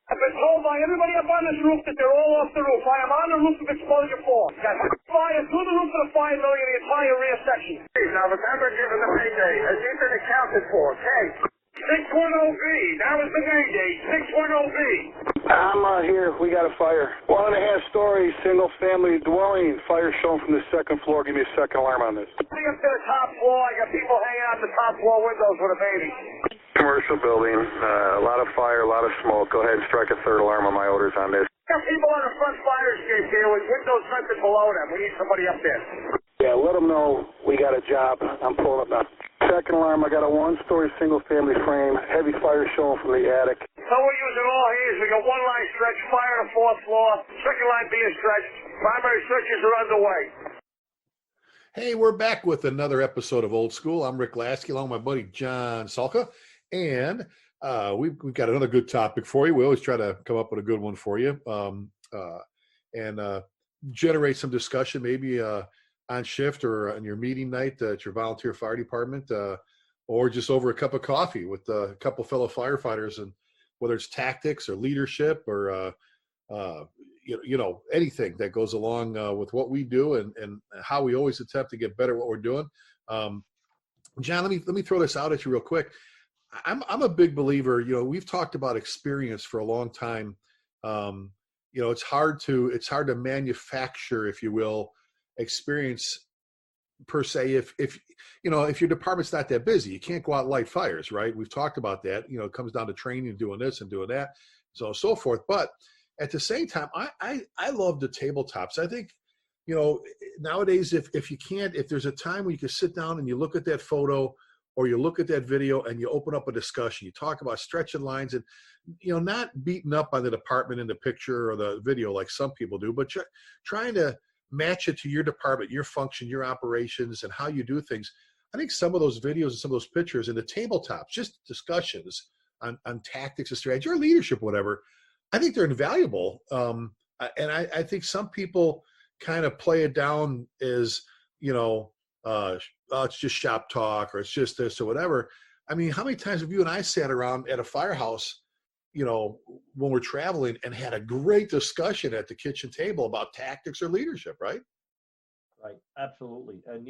I've been told by everybody up on this roof that they're all off the roof. I am on the roof of exposure 4. Got fire through the roof of the fire building in the entire rear section. Now remember, given the payday, has he been accounted for? Okay. 610B. That was the Mayday. 610B. I'm here. We got a fire. 1.5-story, single-family dwelling. Fire shown from the second floor. Give me a second alarm on this. Coming up to the top floor. I got people hanging out the top floor windows with a baby. Commercial building. A lot of fire, a lot of smoke. Go ahead and strike a third alarm on my orders on this. Got people on the front fire escape here with windows vented below them. We need somebody up there. Yeah, let them know we got a job. I'm pulling up now. Second alarm, I got a 1-story single-family frame. Heavy fire showing from the attic. So we're using all hands. We got one line stretch, fire on the 4th floor. Second line being stretched. Primary searches are underway. Hey, we're back with another episode of Old School. I'm Rick Lasky, along with my buddy John Salka. And we've got another good topic for you. We always try to come up with a good one for you and generate some discussion, maybe on shift or on your meeting night at your volunteer fire department, or just over a cup of coffee with a couple fellow firefighters, and whether it's tactics or leadership or anything that goes along with what we do and how we always attempt to get better at what we're doing. John, let me throw this out at you real quick. I'm a big believer. We've talked about experience for a long time. It's hard to manufacture, if you will, experience per se. If your department's not that busy, you can't go out and light fires, right? We've talked about that. It comes down to training and doing this and doing that, so forth. But at the same time, I love the tabletops. I think, nowadays, if there's a time where you can sit down and you look at that photo or you look at that video and you open up a discussion, you talk about stretching lines and, not beating up on the department in the picture or the video like some people do, but trying to match it to your department, your function, your operations, and how you do things. I think some of those videos and some of those pictures and the tabletops, just discussions on tactics and strategy or leadership, whatever, I think they're invaluable. And I think some people kind of play it down as, it's just shop talk or it's just this or whatever. I mean, how many times have you and I sat around at a firehouse, when we're traveling and had a great discussion at the kitchen table about tactics or leadership, right? Right. Absolutely. And,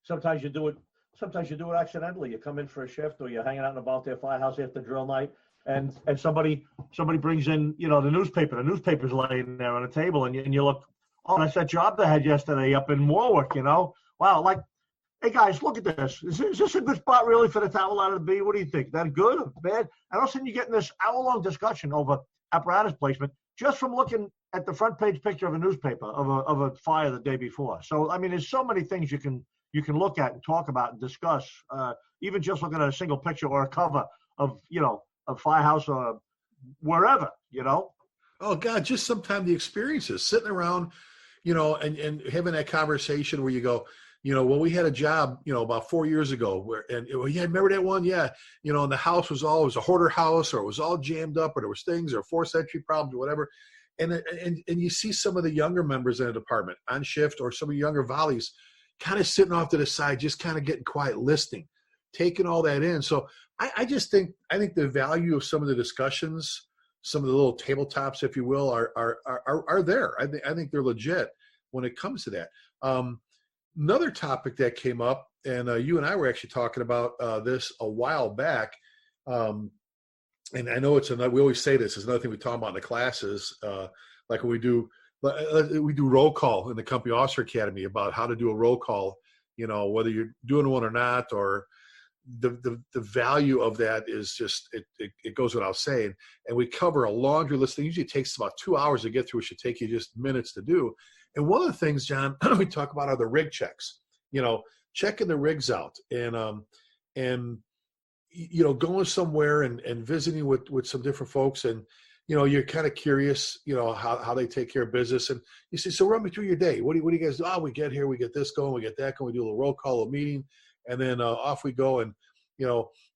sometimes you do it accidentally. You come in for a shift or you're hanging out in a volunteer firehouse after drill night and somebody brings in, the newspaper. The newspaper's laying there on the table and you look, oh, that's that job they had yesterday up in Warwick, Wow, like, hey, guys, look at this. Is this a good spot, really, for the towel out of the B? What do you think? That good or bad? And all of a sudden, you're getting this hour-long discussion over apparatus placement just from looking at the front page picture of a newspaper of a fire the day before. So, I mean, there's so many things you can look at and talk about and discuss, even just looking at a single picture or a cover of, a firehouse or wherever, Oh, God, just sometimes the experiences, sitting around, and having that conversation where you go, well, we had a job, about 4 years ago yeah, remember that one? Yeah. And the house was a hoarder house, or it was all jammed up, or there was things, or 4th century problems, or whatever. And you see some of the younger members in the department on shift, or some of the younger volleys kind of sitting off to the side, just kind of getting quiet, listening, taking all that in. So I think the value of some of the discussions, some of the little tabletops, if you will, are there. I think they're legit when it comes to that. Another topic that came up, and you and I were actually talking about this a while back, and I know we always say this is another thing we talk about in the classes, like when we do roll call in the Company Officer Academy about how to do a roll call, whether you're doing one or not, or the value of that is just, it goes without saying. And we cover a laundry list that usually takes about 2 hours to get through. It should take you just minutes to do. And one of the things, John, we talk about are the rig checks, checking the rigs out and going somewhere and visiting with some different folks. And, you're kind of curious, how they take care of business. And you say, so run me through your day. What do you guys do? Oh, we get here, we get this going, we get that going, we do a little roll call, a meeting, and then off we go. And,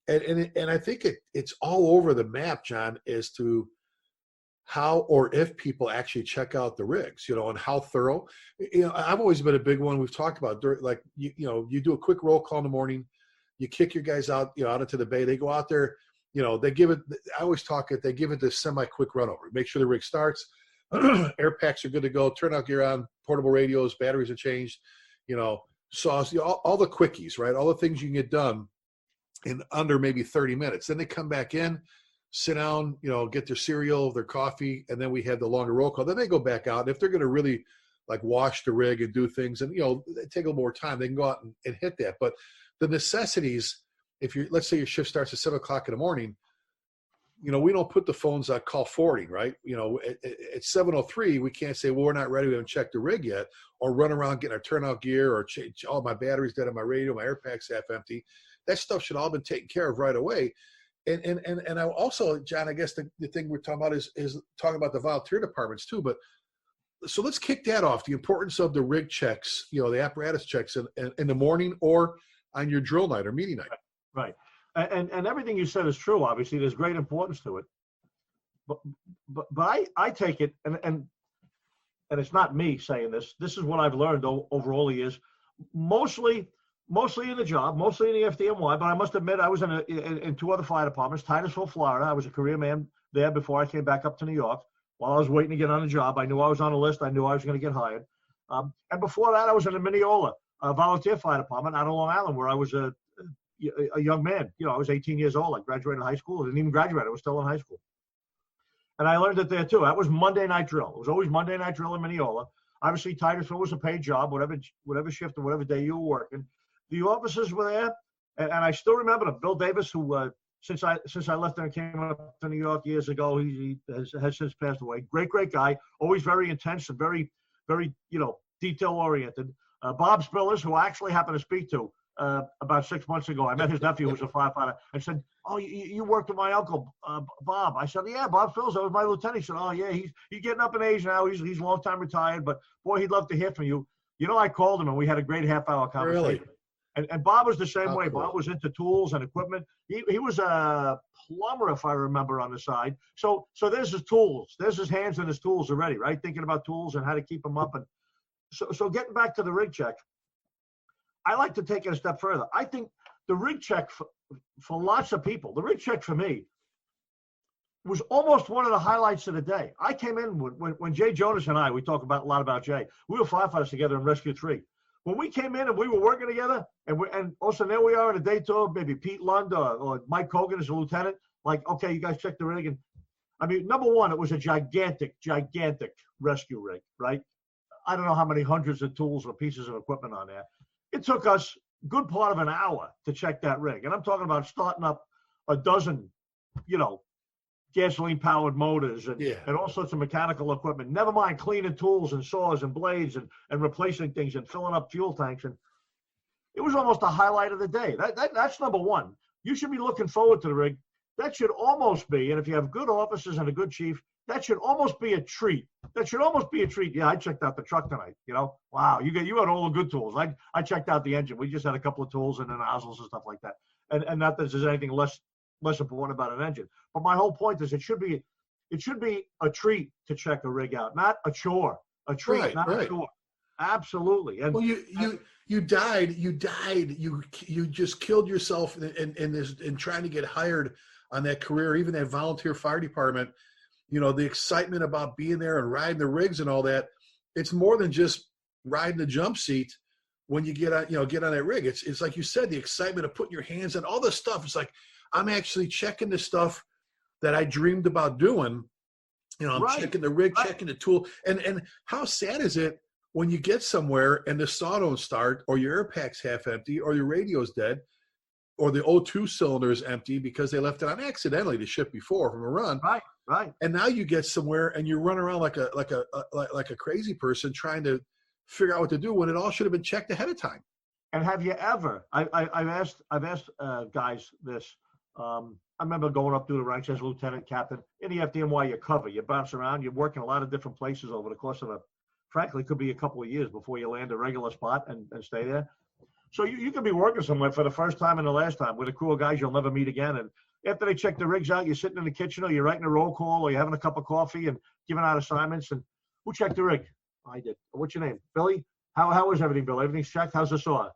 and I think it's all over the map, John, as to how or if people actually check out the rigs, and how thorough. I've always been a big one. We've talked about, like, you do a quick roll call in the morning, you kick your guys out, out into the bay. They go out there, they give it. I always talk it. They give it this semi-quick run over. Make sure the rig starts. Air packs are good to go. Turnout gear on. Portable radios. Batteries are changed. Saws. All the quickies, right? All the things you can get done in under maybe 30 minutes. Then they come back in, sit down, get their cereal, their coffee, and then we have the longer roll call. Then they go back out. And if they're going to really like wash the rig and do things, and they take a little more time, they can go out and hit that. But the necessities, let's say your shift starts at 7:00 in the morning, we don't put the phones on call forwarding, right? At 7:03, we can't say, well, we're not ready, we haven't checked the rig yet, or run around getting our turnout gear, or change all my batteries dead on my radio, my air pack's half empty. That stuff should all have been taken care of right away. And I also, John, I guess the thing we're talking about is talking about the volunteer departments too. But so let's kick that off. The importance of the rig checks, the apparatus checks in the morning or on your drill night or meeting night. Right. And everything you said is true. Obviously, there's great importance to it. But I take it, and it's not me saying this. This is what I've learned over all the years. Mostly in the job, mostly in the FDNY, but I must admit I was in two other fire departments, Titusville, Florida. I was a career man there before I came back up to New York. While I was waiting to get on a job, I knew I was on a list. I knew I was going to get hired. And before that, I was in the Mineola volunteer fire department out on Long Island, where I was a young man. I was 18 years old. I graduated high school. I didn't even graduate. I was still in high school. And I learned it there, too. That was Monday night drill. It was always Monday night drill in Mineola. Obviously, Titusville was a paid job, whatever shift or whatever day you were working. The officers were there, and I still remember them. Bill Davis, who since I left and came up to New York years ago, he has since passed away. Great guy, always very intense and very, very detail oriented. Bob Spillers, who I actually happened to speak to about 6 months ago. I met his nephew, who was a firefighter, and said, "Oh, you worked with my uncle Bob." I said, "Yeah, Bob Spillers. That was my lieutenant." He said, "Oh yeah, he's getting up in age now. He's long time retired, but boy, he'd love to hear from you." I called him and we had a great half-hour conversation. Really? And Bob was the same way. Cool. Bob was into tools and equipment. He was a plumber, if I remember, on the side. So there's his tools. There's his hands and his tools already, right? Thinking about tools and how to keep them up. And so getting back to the rig check, I like to take it a step further. I think the rig check for lots of people, the rig check for me was almost one of the highlights of the day. I came in when Jay Jonas and we talk a lot about Jay. We were firefighters together in Rescue 3. When we came in and we were working together, and also there we are in a day tour, maybe Pete Lund or Mike Hogan as a lieutenant, like, okay, you guys check the rig. And I mean, number one, it was a gigantic rescue rig, right? I don't know how many hundreds of tools or pieces of equipment on there. It took us a good part of an hour to check that rig. And I'm talking about starting up a dozen, gasoline-powered motors and all sorts of mechanical equipment. Never mind cleaning tools and saws and blades and replacing things and filling up fuel tanks. And it was almost a highlight of the day. That's number one. You should be looking forward to the rig. That should almost be, and if you have good officers and a good chief, that should almost be a treat. Yeah, I checked out the truck tonight. Wow, you had all the good tools. I checked out the engine. We just had a couple of tools and the nozzles and stuff like that. And not that there's anything less important about an engine. But my whole point is it should be a treat to check a rig out, not a chore. A treat, right, not a chore. Absolutely. And well, you died. You just killed yourself in trying to get hired on that career, even that volunteer fire department. The excitement about being there and riding the rigs and all that. It's more than just riding the jump seat when you get on that rig. It's like you said, the excitement of putting your hands on all this stuff. It's like, I'm actually checking the stuff that I dreamed about doing. I'm checking the rig, checking the tool. And how sad is it when you get somewhere and the saw don't start, or your air pack's half empty, or your radio's dead, or the O2 cylinder is empty because they left it on accidentally the shift before from a run. Right. And now you get somewhere and you run around like a crazy person trying to figure out what to do when it all should have been checked ahead of time. And have you ever? I've asked guys this. I remember going up through the ranks as lieutenant, captain. In the FDNY, you bounce around. You're working a lot of different places over the course of frankly, could be a couple of years before you land a regular spot and stay there. So you could be working somewhere for the first time and the last time with a crew of guys you'll never meet again. And after they check the rigs out, you're sitting in the kitchen, or you're writing a roll call, or you're having a cup of coffee and giving out assignments. And who checked the rig? I did. What's your name? Billy? How is everything, Bill? Everything's checked? How's the saw?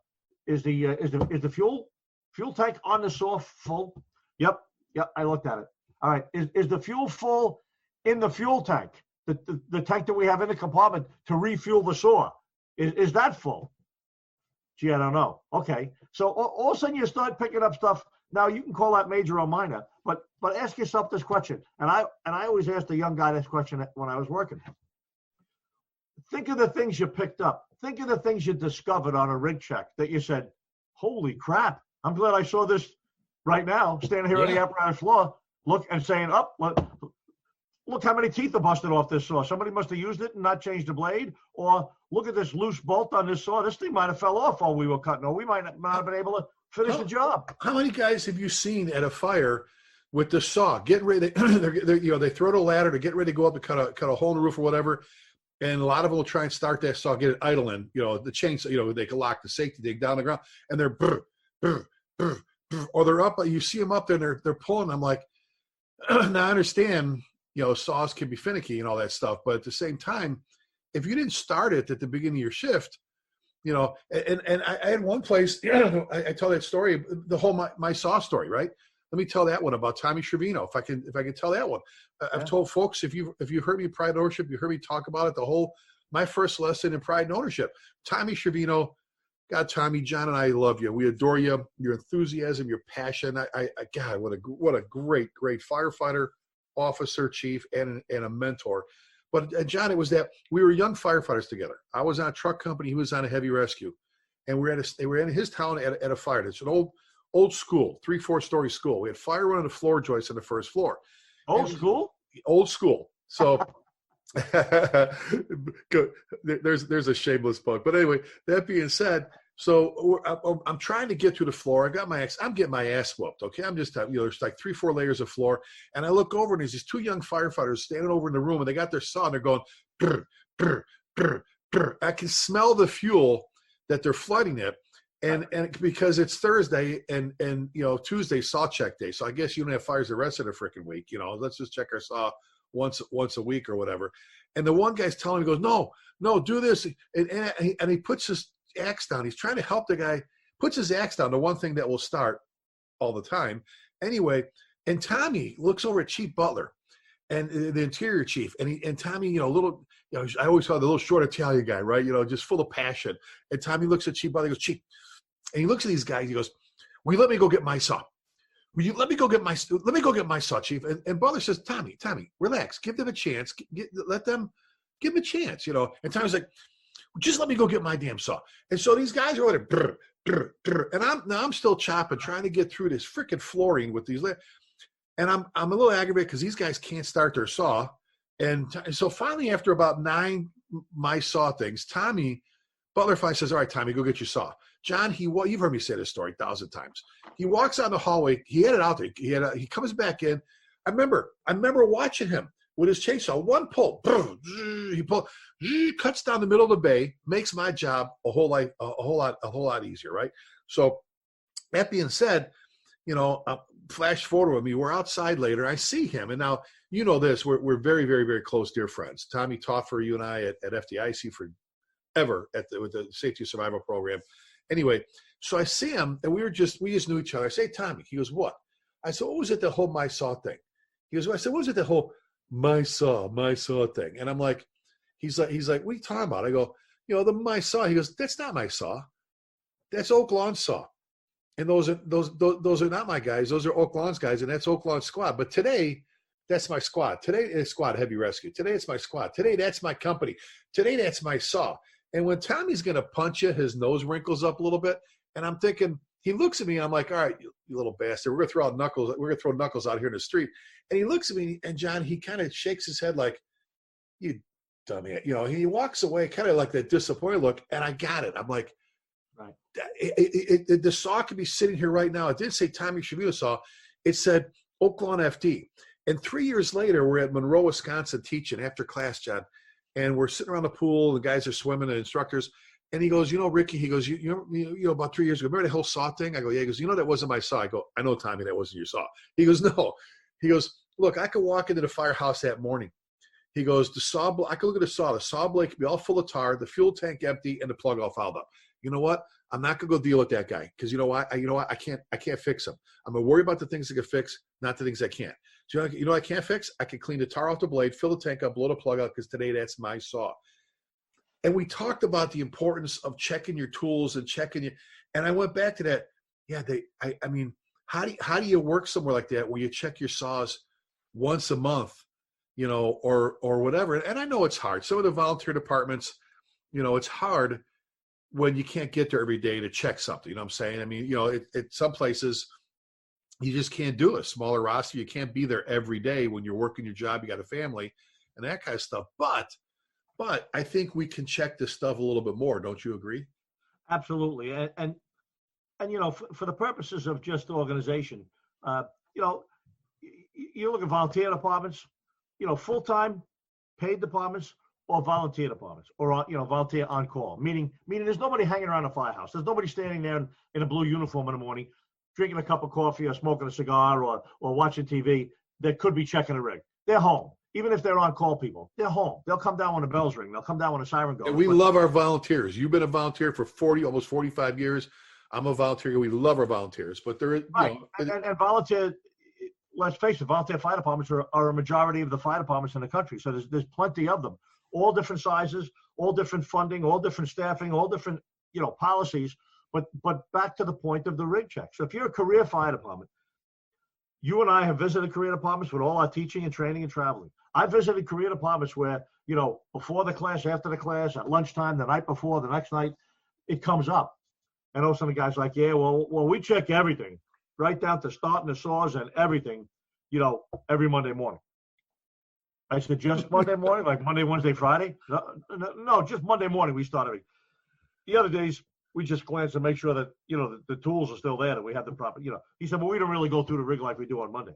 Is the fuel tank on the saw full? Yep. Yeah, I looked at it. All right. Is the fuel full in the fuel tank? The tank that we have in the compartment to refuel the saw. Is that full? Gee, I don't know. Okay. So all of a sudden you start picking up stuff. Now you can call that major or minor, but ask yourself this question. And I always ask the young guy this question when I was working. Think of the things you picked up. Think of the things you discovered on a rig check that you said, holy crap, I'm glad I saw this right now, standing here on the apparatus floor, look and saying, look how many teeth are busted off this saw. Somebody must have used it and not changed the blade. Or look at this loose bolt on this saw. This thing might have fell off while we were cutting, or we might not have been able to finish the job. How many guys have you seen at a fire with the saw getting ready? They throw the ladder to get ready to go up to cut a hole in the roof or whatever. And a lot of them will try and start that saw, get it idling, the chainsaw, they can lock the safety dig down the ground, and they're or they're up, you see them up there and they're pulling. I'm like, now I understand, saws can be finicky and all that stuff, but at the same time, if you didn't start it at the beginning of your shift, and I had one place, I tell that story, the whole my saw story, right? Let me tell that one about Tommy Schervino, if I can tell that one. I've told folks, if you heard me in Pride and Ownership, you heard me talk about it, my first lesson in Pride and Ownership. Tommy Schervino, God, Tommy, John and I love you. We adore you, your enthusiasm, your passion. God, what a great firefighter, officer, chief, and a mentor. But John, it was that we were young firefighters together. I was on a truck company, he was on a heavy rescue, and they were in his town at a fire. It's an old school, 3-4 story school. We had fire running the floor joists on the first floor. Old school. So there's a shameless plug. But anyway, that being said, so I'm trying to get through the floor. I'm getting my ass whooped. Okay, I'm just there's like 3-4 layers of floor, and I look over and there's these 2 young firefighters standing over in the room, and they got their saw and they're going brr, brr, brr, brr. I can smell the fuel that they're flooding it. And because it's Thursday and Tuesday saw check day, so I guess you don't have fires the rest of the freaking week. Let's just check our saw once a week or whatever. And the one guy's telling me, he goes, no, do this, and he puts his axe down. He's trying to help the guy. Puts his axe down. The one thing that will start all the time. Anyway, and Tommy looks over at Chief Butler, and the interior chief, and Tommy, I always saw the little short Italian guy, right? Just full of passion. And Tommy looks at Chief Butler. He goes, Chief. And he looks at these guys. He goes, "Will you let me go get my saw? Will you let me go get my saw, Chief?" And Butler says, "Tommy, relax. Give them a chance. Give them a chance, And Tommy's like, "Just let me go get my damn saw." And so these guys are over there, brr, brr, brr, and I'm still chopping, trying to get through this freaking flooring with these. And I'm a little aggravated because these guys can't start their saw. And so finally, after about 9 my saw things, Butler finally says, "All right, Tommy, go get your saw." John, you've heard me say this story 1,000 times. He walks out the hallway. He had it out there. He comes back in. I remember watching him with his chainsaw. One pull, he cuts down the middle of the bay, makes my job a whole lot easier, right? So that being said, flash forward with me. We're outside later. I see him, and now this. We're very, very, very close, dear friends. Tommy taught for you and I at FDIC forever with the Safety Survival Program. Anyway, so I see him, and we just knew each other. I say, "Tommy." He goes, "What?" I said, "What was it, the whole my saw thing?" He goes, "I said, what was it, the whole my saw thing?" And I'm like, he's like, "What are you talking about?" I go, "The my saw." He goes, "That's not my saw. That's Oak Lawn saw. And those are not my guys. Those are Oak Lawn's guys, and that's Oak Lawn squad. But today, that's my squad. Today is squad heavy rescue. Today it's my squad. Today that's my company. Today that's my saw." And when Tommy's going to punch you, his nose wrinkles up a little bit. And I'm thinking, he looks at me, and I'm like, "All right, you little bastard, we're going to throw out knuckles. We're going to throw knuckles out here in the street." And he looks at me, and John, he kind of shakes his head like, "You dummy." He walks away kind of like that disappointed look. And I got it. I'm like, right. The saw could be sitting here right now. It didn't say Tommy Schervino saw. It said Oak Lawn FD. And 3 years later, we're at Monroe, Wisconsin teaching after class, John. And we're sitting around the pool. The guys are swimming, the instructors. And he goes, Ricky, he goes, you about 3 years ago, remember the whole saw thing? I go, "Yeah." He goes, "That wasn't my saw." I go, "I know, Tommy, that wasn't your saw." He goes, "No." He goes, "Look, I could walk into the firehouse that morning." He goes, I could look at the saw. The saw blade could be all full of tar, the fuel tank empty, and the plug all fouled up. you know what? I'm not gonna go deal with that guy because you know what? I can't fix him. I'm gonna worry about the things I can fix, not the things I can't. So you know what I can't fix? I can clean the tar off the blade, fill the tank up, blow the plug out because today that's my saw. And we talked about the importance of checking your tools and checking you. And I went back to that. Yeah, I mean, how do you work somewhere like that where you check your saws once a month, you know, or whatever? And I know it's hard. Some of the volunteer departments, you know, it's hard when you can't get there every day to check something. You know what I'm saying? I mean, you know, at some places you just can't do it. Smaller roster, you can't be there every day when you're working your job, you got a family and that kind of stuff. But I think we can check this stuff a little bit more. Don't you agree? Absolutely. And you know, for the purposes of just organization, you know, you look at volunteer departments, you know, full-time paid departments or volunteer departments or, you know, volunteer on call, meaning there's nobody hanging around a firehouse. There's nobody standing there in a blue uniform in the morning, drinking a cup of coffee or smoking a cigar or watching TV that could be checking a rig. They're home. Even if they're on call people, they're home. They'll come down when the bells ring. They'll come down when the siren goes. And we love our volunteers. You've been a volunteer for almost 45 years. I'm a volunteer. We love our volunteers, but they're, you right. know. And volunteer, let's face it, volunteer fire departments are a majority of the fire departments in the country. So there's plenty of them, all different sizes, all different funding, all different staffing, all different, you know, policies. But back to the point of the rig check. So if you're a career fire department, you and I have visited career departments with all our teaching and training and traveling. I visited career departments where, you know, before the class, after the class, at lunchtime, the night before, the next night, it comes up. And all of a sudden the guy's like, yeah, well, we check everything, right down to starting the saws and everything, you know, every Monday morning. I said, just Monday morning, like Monday, Wednesday, Friday? No, just Monday morning we start everything. The other days, we just glance and make sure that, you know, the tools are still there, that we have the proper, you know. He said, well, we don't really go through the rig like we do on Monday.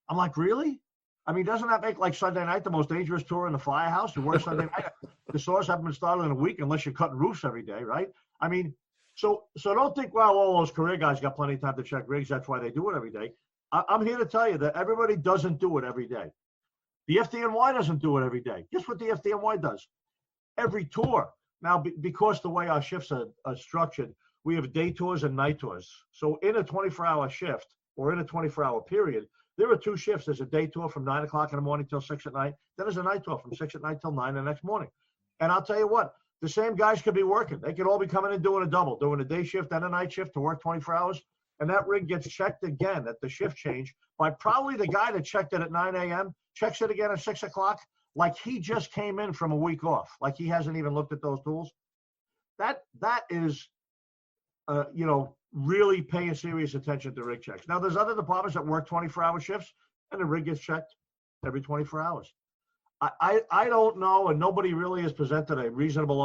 I'm like, really? I mean, doesn't that make like Sunday night the most dangerous tour in the firehouse? You work Sunday night. The saws haven't been started in a week unless you're cutting roofs every day, right? I mean, so don't think, well, all those career guys got plenty of time to check rigs. That's why they do it every day. I'm here to tell you that everybody doesn't do it every day. The FDNY doesn't do it every day. Guess what the FDNY does? Every tour. Now, because the way our shifts are structured, we have day tours and night tours. So in a 24-hour shift or in a 24-hour period, there are two shifts. There's a day tour from 9 o'clock in the morning till 6 at night. Then there's a night tour from 6 at night till 9 the next morning. And I'll tell you what, the same guys could be working. They could all be coming and doing a double, doing a day shift and a night shift to work 24 hours. And that rig gets checked again at the shift change by probably the guy that checked it at 9 a.m., checks it again at 6 o'clock, like he just came in from a week off, like he hasn't even looked at those tools. That is, you know, really paying serious attention to rig checks. Now, there's other departments that work 24-hour shifts, and the rig gets checked every 24 hours. I don't know, and nobody really has presented a reasonable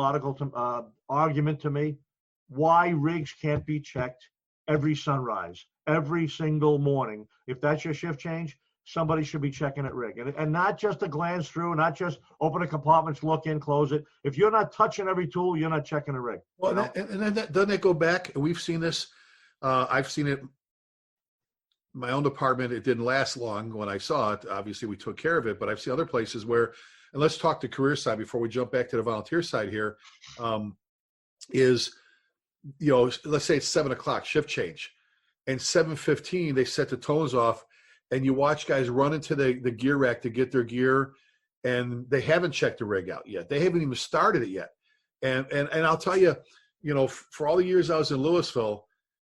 argument to me why rigs can't be checked every sunrise, every single morning. If that's your shift change, somebody should be checking at rig. And not just a glance through, not just open a compartment, look in, close it. If you're not touching every tool, you're not checking a rig. Well, doesn't it go back? We've seen this. I've seen it. My own department, it didn't last long when I saw it. Obviously, we took care of it, but I've seen other places where, and let's talk the career side before we jump back to the volunteer side here, is, you know, let's say it's 7 o'clock shift change, and 7:15 they set the tones off, and you watch guys run into the gear rack to get their gear, and they haven't checked the rig out yet. They haven't even started it yet. And I'll tell you, you know, for all the years I was in Louisville,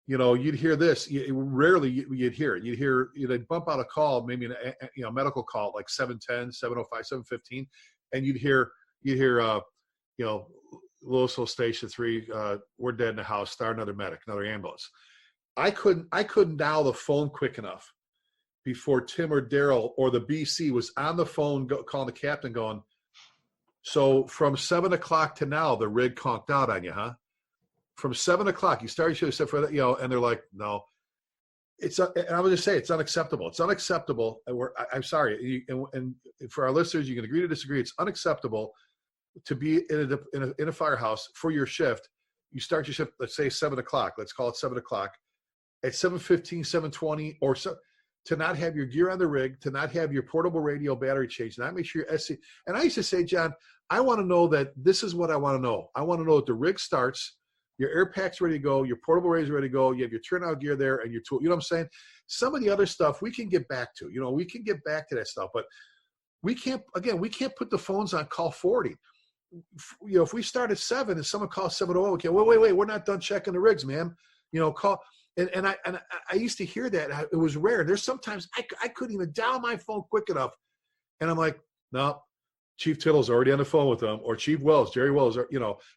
you know, you'd hear this. Rarely you'd hear it. They'd bump out a call, maybe a medical call, like 7:10, 7:05, 7:15, and you'd hear, you know, Louisville Station 3, we're dead in the house. Start another medic, another ambulance. I couldn't dial the phone quick enough before Tim or Daryl or the BC was on the phone calling the captain, going, so from 7 o'clock to now, the rig conked out on you, huh? From 7 o'clock, you started your shift for that, you know, and they're like, no, and I would just say it's unacceptable. It's unacceptable. And I'm sorry, and for our listeners, you can agree to disagree. It's unacceptable to be in a firehouse for your shift. You start your shift, let's say 7 o'clock. Let's call it 7 o'clock. At 7:15, 7:20, or so, to not have your gear on the rig, to not have your portable radio battery changed, not make sure your SC. And I used to say, John, I want to know that this is what I want to know. I want to know that the rig starts your air pack's ready to go, your portable razor ready to go, you have your turnout gear there and your tool. You know what I'm saying? Some of the other stuff we can get back to. We can get back to that stuff, but we can't put the phones on call forwarding. If we start at 7 and someone calls 7:00, okay, wait, we're not done checking the rigs, ma'am. Call. And I used to hear that. It was rare. There's sometimes I couldn't even dial my phone quick enough. And I'm like, no, Chief Tittle's already on the phone with them, or Chief Wells, Jerry Wells,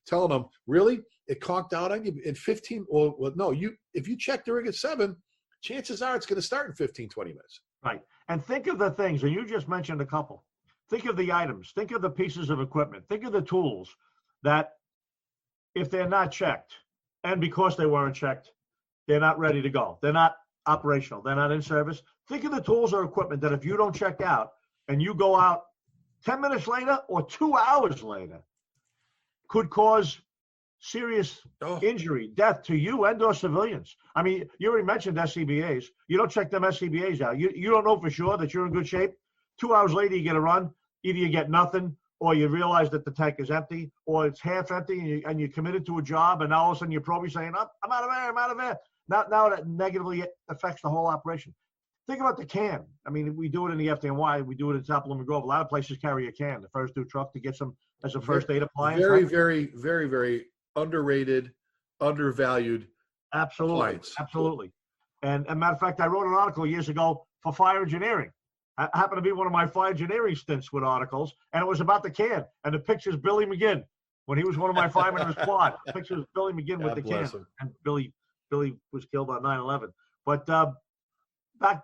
telling them, really? It conked out on you in 15. Well, no, if you check the rig at 7, chances are it's going to start in 15, 20 minutes. Right. And think of the things, and you just mentioned a couple. Think of the items. Think of the pieces of equipment. Think of the tools that if they're not checked, and because they weren't checked, they're not ready to go. They're not operational. They're not in service. Think of the tools or equipment that if you don't check out and you go out 10 minutes later or 2 hours later, could cause serious injury, death to you and or civilians. I mean, you already mentioned SCBAs. You don't check them SCBAs out. You don't know for sure that you're in good shape. 2 hours later, you get a run. Either you get nothing, or you realize that the tank is empty, or it's half empty, and you're committed to a job, and now all of a sudden you're probably saying, I'm out of air, I'm out of air. Now that negatively affects the whole operation. Think about the can. I mean, we do it in the FDNY. We do it at Zoppelman Grove. A lot of places carry a can, the first due truck, to get some as a first aid appliance. Very, right? very, very, very underrated, undervalued. Absolutely. Appliance. Absolutely. And as a matter of fact, I wrote an article years ago for fire engineering. I happened to be one of my fire engineering stints with articles, and it was about the can. And the picture's Billy McGinn when he was one of my firemen in his quad. The picture's Billy McGinn with the can. Him. And Billy was killed on 9/11. But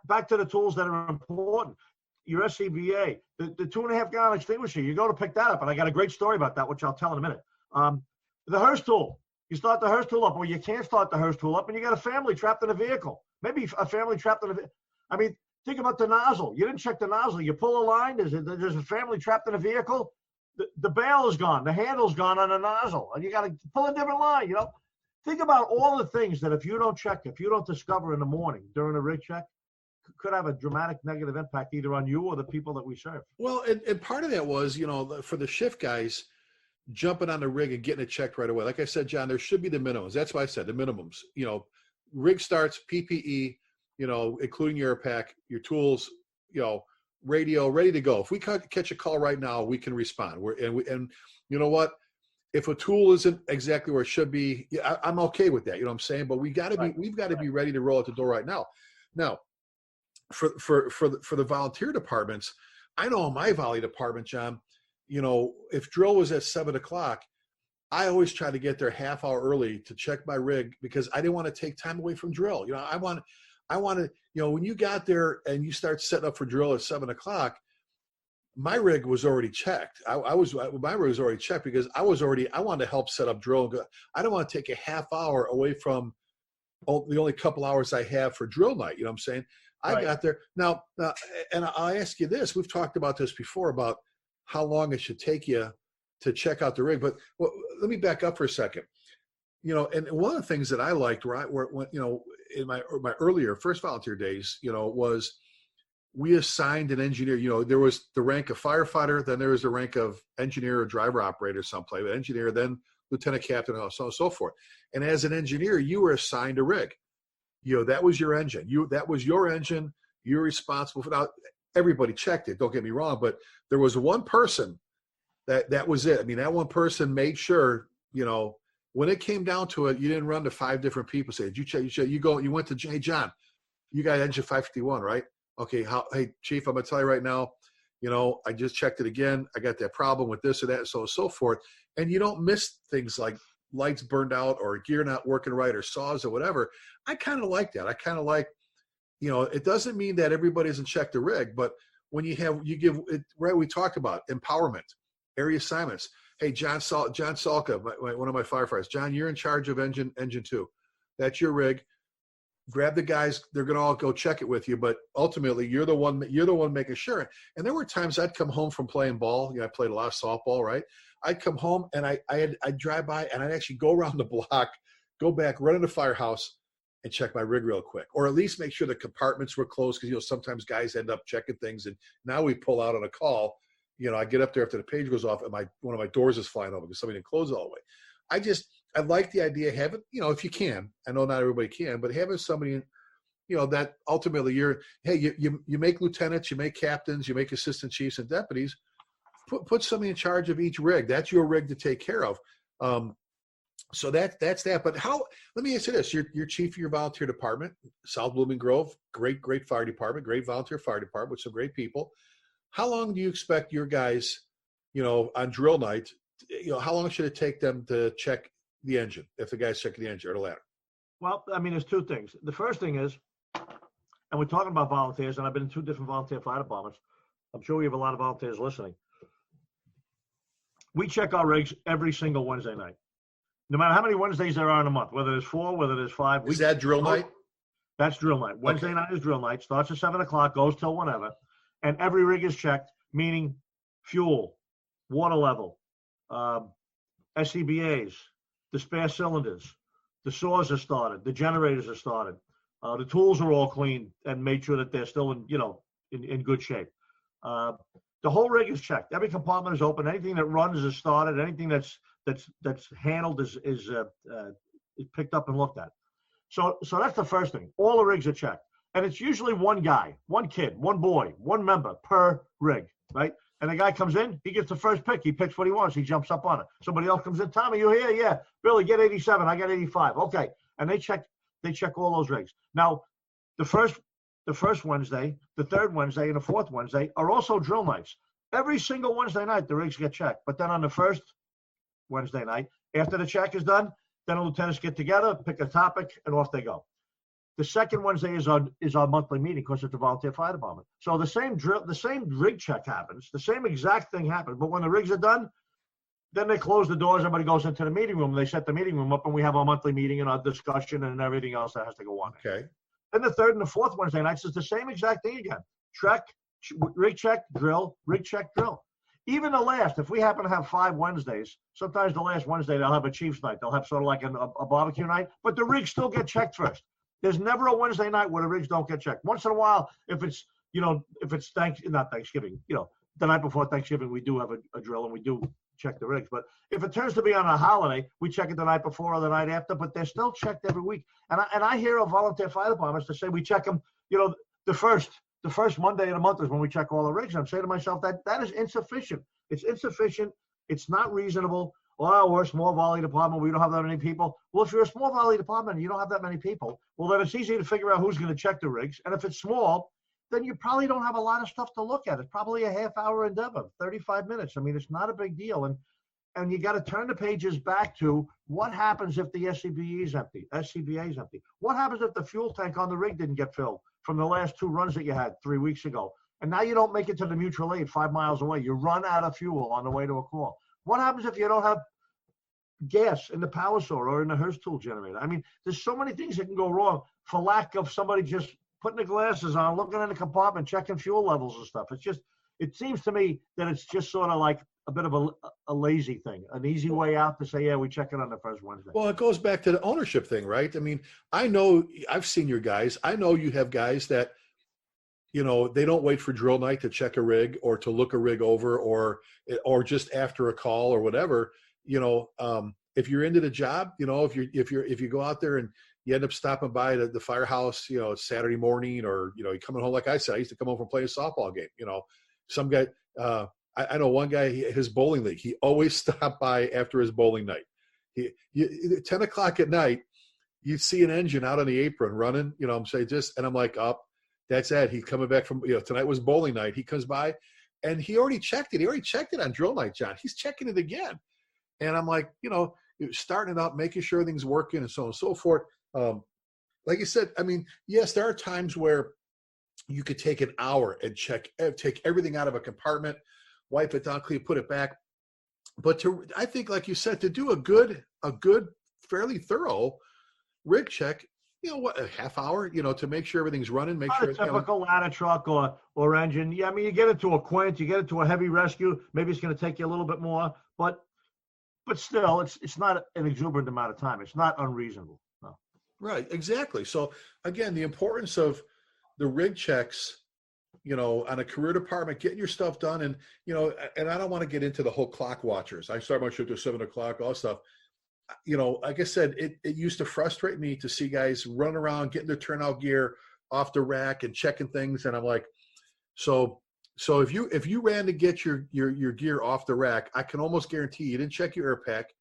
back to the tools that are important. Your SCBA, the 2.5 gallon extinguisher, you go to pick that up, and I got a great story about that, which I'll tell in a minute. The Hearst tool, you start the Hearst tool up, or you can't start the Hearst tool up, and you got a family trapped in a vehicle. Maybe a family trapped in a vehicle. I mean, think about the nozzle. You didn't check the nozzle. You pull a line. There's a family trapped in a vehicle. The bail is gone. The handle's gone on the nozzle, and you got to pull a different line. Think about all the things that if you don't check, if you don't discover in the morning during a rig check, could have a dramatic negative impact either on you or the people that we serve. Well, and part of that was, for the shift guys, jumping on the rig and getting it checked right away. Like I said, John, there should be the minimums. That's why I said the minimums. Rig starts, PPE, including your air pack, your tools, radio, ready to go. If we catch a call right now, we can respond. And you know what? If a tool isn't exactly where it should be, I'm okay with that. You know what I'm saying? But we've got to be ready to roll out the door right now. Now, for the volunteer departments, I know in my volley department, John, if drill was at 7:00, I always try to get there half hour early to check my rig because I didn't want to take time away from drill. I want to, when you got there and you start setting up for drill at 7:00, my rig was already checked. My rig was already checked because I wanted to help set up drill. I don't want to take a half hour away from the only couple hours I have for drill night. You know what I'm saying? I got there now, and I'll ask you this. We've talked about this before about how long it should take you to check out the rig. But let me back up for a second. And one of the things that I liked in my earlier first volunteer days, was we assigned an engineer. There was the rank of firefighter, then there was the rank of engineer or driver operator someplace, but engineer, then lieutenant captain, and so on and so forth. And as an engineer, you were assigned a rig. That was your engine. That was your engine. You're responsible for that. Everybody checked it. Don't get me wrong, but there was one person that was it. I mean, that one person made sure, when it came down to it, you didn't run to 5 different people. Say, did you check? You went to, hey, John, you got engine 551, right? Okay. Hey, Chief, I'm going to tell you right now, I just checked it again. I got that problem with this or that, so on and so forth. And you don't miss things like lights burned out or gear not working right or saws or whatever. I kind of like that. I kind of like, it doesn't mean that everybody doesn't check the rig, but when you give it, right, we talked about empowerment, area assignments. Hey, John Salka, one of my firefighters. John, you're in charge of engine 2. That's your rig. Grab the guys. They're going to all go check it with you. But ultimately, you're the one making sure. And there were times I'd come home from playing ball. I played a lot of softball, right? I'd come home and I'd drive by and I'd actually go around the block, go back, run in the firehouse, and check my rig real quick, or at least make sure the compartments were closed because sometimes guys end up checking things, and now we pull out on a call. I get up there after the page goes off, and one of my doors is flying over because somebody didn't close it all the way. I like the idea of having, if you can, I know not everybody can, but having somebody, that ultimately you make lieutenants, you make captains, you make assistant chiefs and deputies, put somebody in charge of each rig. That's your rig to take care of. So that's that. But let me ask you this, you're chief of your volunteer department, South Blooming Grove, great fire department, great volunteer fire department with some great people. How long do you expect your guys, on drill night, how long should it take them to check the engine, if the guy's checking the engine or the ladder? Well, I mean, there's two things. The first thing is, and we're talking about volunteers, and I've been in 2 different volunteer fire departments. I'm sure we have a lot of volunteers listening. We check our rigs every single Wednesday night. No matter how many Wednesdays there are in a month, whether there's 4, whether there's 5. Is that drill night? That's drill night. Wednesday night is drill night. Starts at 7 o'clock, goes till whenever. And every rig is checked, meaning fuel, water level, SCBAs, the spare cylinders, the saws are started, the generators are started, the tools are all cleaned and made sure that they're still in good shape. The whole rig is checked. Every compartment is open. Anything that runs is started. Anything that's handled is picked up and looked at. So that's the first thing. All the rigs are checked, and it's usually one guy, one kid, one boy, one member per rig, right? And the guy comes in, he gets the first pick. He picks what he wants. He jumps up on it. Somebody else comes in. Tommy, you here? Yeah. Billy, get 87. I got 85. Okay. And they check all those rigs. Now, the first Wednesday, the third Wednesday, and the fourth Wednesday are also drill nights. Every single Wednesday night, the rigs get checked. But then on the first Wednesday night, after the check is done, then the lieutenants get together, pick a topic, and off they go. The second Wednesday is our monthly meeting because it's a volunteer fire department. So the same rig check happens, the same exact thing happens. But when the rigs are done, then they close the doors. Everybody goes into the meeting room. They set the meeting room up, and we have our monthly meeting and our discussion and everything else that has to go on. Okay. Then the third and the fourth Wednesday nights is the same exact thing again. Rig check, drill, rig check, drill. Even the last, if we happen to have 5 Wednesdays, sometimes the last Wednesday they'll have a Chiefs night. They'll have sort of like a barbecue night, but the rigs still get checked first. There's never a Wednesday night where the rigs don't get checked. Once in a while, if it's not Thanksgiving, the night before Thanksgiving, we do have a drill and we do check the rigs. But if it turns to be on a holiday, we check it the night before or the night after, but they're still checked every week. And I hear of volunteer fire departments to say we check them, the first Monday of the month is when we check all the rigs. I'm saying to myself that is insufficient. It's insufficient. It's not reasonable. Oh, we're a small volley department. We don't have that many people. Well, if you're a small volley department and you don't have that many people, well, then it's easy to figure out who's going to check the rigs. And if it's small, then you probably don't have a lot of stuff to look at. It's probably a half-hour endeavor, 35 minutes. I mean, it's not a big deal. And you got to turn the pages back to what happens if the SCBA is empty? What happens if the fuel tank on the rig didn't get filled from the last 2 runs that you had 3 weeks ago? And now you don't make it to the mutual aid 5 miles away. You run out of fuel on the way to a call. What happens if you don't have gas in the power saw or in the Hearst tool generator? I mean, there's so many things that can go wrong for lack of somebody just putting the glasses on, looking in the compartment, checking fuel levels and stuff. It seems to me that it's just sort of like a bit of a lazy thing, an easy way out to say, yeah, we check it on the first Wednesday. Well, it goes back to the ownership thing, right? I mean, I know I've seen your guys. I know you have guys that, they don't wait for drill night to check a rig or to look a rig over or just after a call or whatever. If you're into the job, if you go out there and you end up stopping by the firehouse, Saturday morning, or you're coming home. Like I said, I used to come home from playing a softball game. Some guy. I know one guy, his bowling league. He always stopped by after his bowling night. 10 o'clock at night, you'd see an engine out on the apron running. And I'm like, up. That's it. He's coming back from, tonight was bowling night. He comes by and he already checked it. He already checked it on drill night, John. He's checking it again. And I'm like, starting it up, making sure everything's working and so on and so forth. Like you said, I mean, yes, there are times where you could take an hour and take everything out of a compartment, wipe it down, clean, put it back. But I think, like you said, to do a good, fairly thorough rig check, a half hour, to make sure everything's running, make sure it's typical ladder truck or engine. Yeah, I mean, you get into a quint, you get into a heavy rescue, maybe it's going to take you a little bit more, but still, it's not an exuberant amount of time. It's not unreasonable. No. Right, exactly. So again, the importance of the rig checks, on a career department, getting your stuff done, and and I don't want to get into the whole clock watchers. I start my shift at 7 o'clock, all that stuff. like I said, it used to frustrate me to see guys run around getting their turnout gear off the rack and checking things, and I'm like, so if you ran to get your gear off the rack, I can almost guarantee you didn't check your air pack.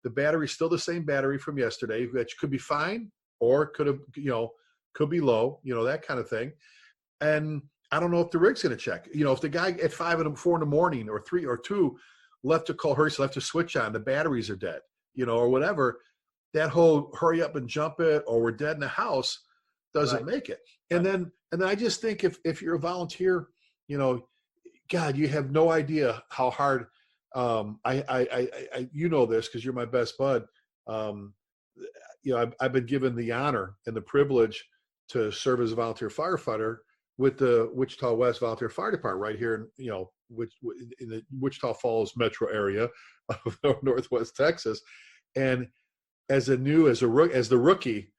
The battery's still the same battery from yesterday, which could be fine or could have, could be low, that kind of thing. And I don't know if the rig's going to check. If the guy at 4 in the morning or 3 or 2 left to call Hertz, left to switch on, the batteries are dead, or whatever, that whole hurry up and jump it or we're dead in the house doesn't make it. And then I just think if you're a volunteer, God, you have no idea how hard. I this because you're my best bud. I've been given the honor and the privilege to serve as a volunteer firefighter with the Wichita West Volunteer Fire Department right here in the Wichita Falls metro area of Northwest Texas. And as the rookie,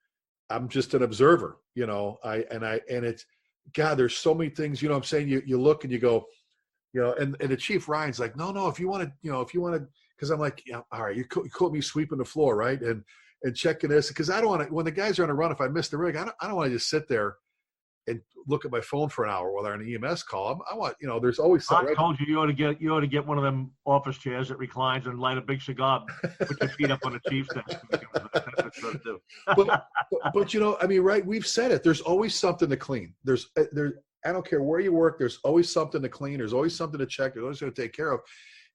I'm just an observer, and it's, God, there's so many things, I'm saying, you look and you go, and the chief Ryan's like, no, if you want to, because I'm like, yeah, all right, you caught me sweeping the floor, right, and checking this, because I don't want to, when the guys are on a run, if I miss the rig, I don't want to just sit there and look at my phone for an hour while they're on an EMS call. I want, there's always something. I told you ought to get one of them office chairs that reclines and light a big cigar, put your feet up on the chief's desk. That's what you ought to do. but right? We've said it. There's always something to clean. I don't care where you work. There's always something to clean. There's always something to check. There's always something to take care of.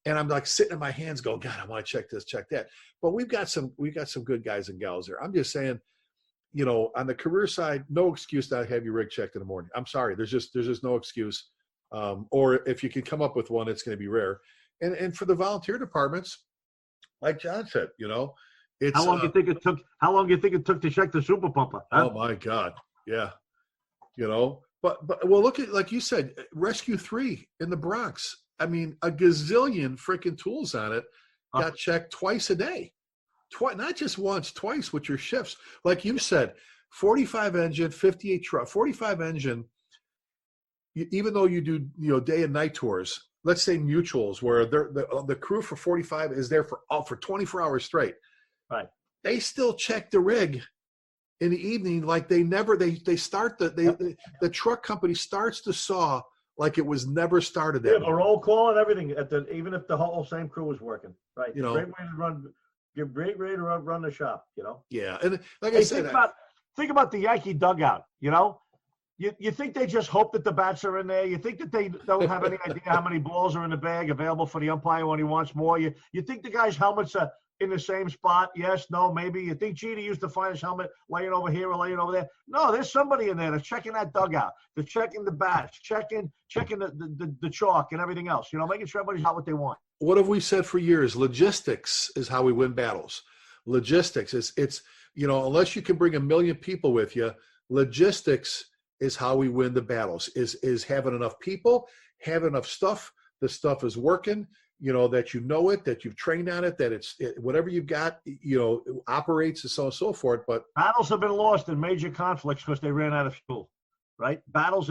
And I'm like sitting in my hands going, God, I want to check this, check that. But we've got some good guys and gals there. I'm just saying, on the career side, no excuse not to have your rig checked in the morning. I'm sorry. There's just no excuse. Or if you can come up with one, it's going to be rare. And for the volunteer departments, like John said, it's how long do you think it took to check the super pumper? Huh? Oh my God. Yeah. But well, look at, like you said, Rescue 3 in the Bronx. I mean, a gazillion freaking tools on it got checked twice a day. Not just once, twice with your shifts. Like you said, 45 engine, 58 truck, 45 engine, even though you do, day and night tours, let's say mutuals where the crew for 45 is there for 24 hours straight. Right. They still check the rig in the evening, like they start the truck company starts the saw like it was never started. They have a roll call and everything even if the whole same crew is working. Right. Great way to run the shop. Yeah, and like I said, think about the Yankee dugout. You think they just hope that the bats are in there? You think that they don't have any idea how many balls are in the bag available for the umpire when he wants more? You think the guys' helmets are in the same spot? Yes, no, maybe. You think Jeter used to find his helmet laying over here or laying over there? No, there's somebody in there that's checking that dugout. They're checking the bats, checking the chalk and everything else. Making sure everybody's got what they want. What have we said for years? Logistics is how we win battles. Logistics it's unless you can bring 1 million people with you, logistics is how we win the battles. Is having enough people, having enough stuff. The stuff is working. That that you've trained on it, that whatever you've got, operates and so on and so forth. But battles have been lost in major conflicts because they ran out of fuel, right?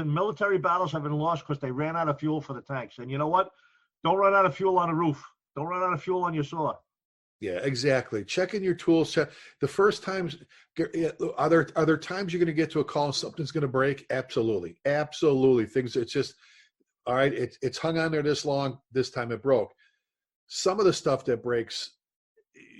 Military battles have been lost because they ran out of fuel for the tanks. And you know what? Don't run out of fuel on a roof. Don't run out of fuel on your saw. Yeah, exactly. Checking your tools. The first times, are there times you're going to get to a call and something's going to break? Absolutely. Things, it's just, all right, it's hung on there this long, this time it broke. Some of the stuff that breaks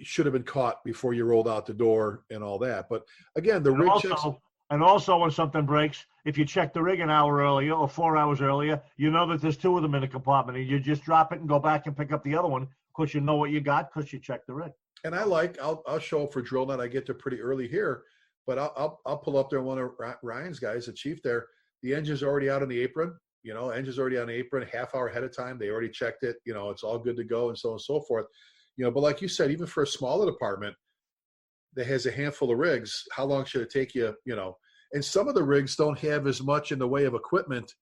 should have been caught before you rolled out the door and all that. But again, the rig checks. And also when something breaks, if you check the rig an hour earlier or 4 hours earlier, you know that there's 2 of them in the compartment, and you just drop it and go back and pick up the other one because you know what you got because you checked the rig. And I'll show up for drill night. I get there pretty early here, but I'll pull up there. One of Ryan's guys, the chief there, the engine's already out on the apron. Engine's already on the apron, half hour ahead of time. They already checked it. It's all good to go and so on and so forth. But like you said, even for a smaller department that has a handful of rigs, how long should it take you? And some of the rigs don't have as much in the way of equipment.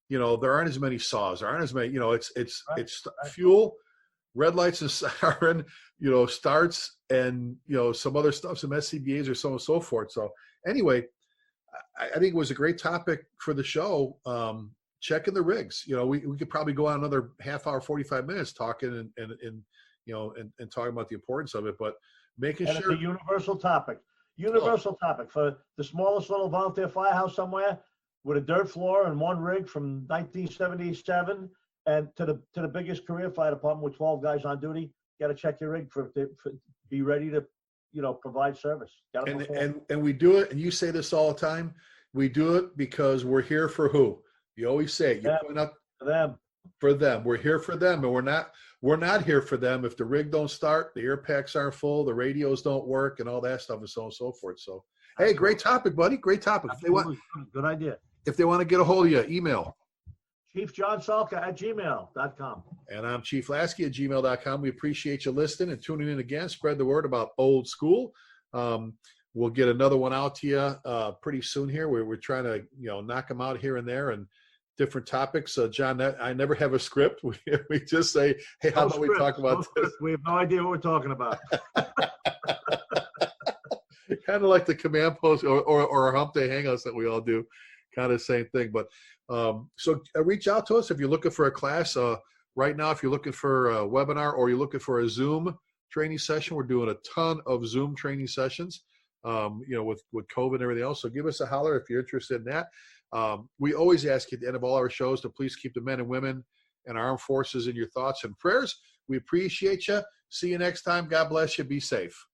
There aren't as many saws. There aren't as many. It's fuel, red lights and siren. Starts and some other stuff, some SCBAs or so on and so forth. So anyway, I think it was a great topic for the show. Checking the rigs. We could probably go on another half hour, 45 minutes talking and talking about the importance of it. But making And sure. it's a universal topic. Universal topic for the smallest little volunteer firehouse somewhere with a dirt floor and one rig from 1977, and to the biggest career fire department with 12 guys on duty. Got to check your rig for be ready to, provide service. And we do it, and you say this all the time. We do it because we're here for who? You always say it. You point out for them. For them. We're here for them, and we're not here for them if the rig don't start, the air packs aren't full, the radios don't work, and all that stuff, and so on and so forth. So, hey, great topic, buddy. Great topic. Good idea. If they want to get a hold of you, email. ChiefJohnSalka@gmail.com. And I'm Chief Lasky @gmail.com. We appreciate you listening and tuning in again. Spread the word about old school. We'll get another one out to you pretty soon here. We're trying to, knock them out here and there and different topics. John, I never have a script. We just say, hey, how about we talk about this? We have no idea what we're talking about. Kind of like the command post or hump day hangouts that we all do. Kind of the same thing. But so reach out to us if you're looking for a class. Right now, if you're looking for a webinar or you're looking for a Zoom training session, we're doing a ton of Zoom training sessions, with COVID and everything else. So give us a holler if you're interested in that. We always ask you at the end of all our shows to please keep the men and women and our armed forces in your thoughts and prayers. We appreciate you. See you next time. God bless you. Be safe.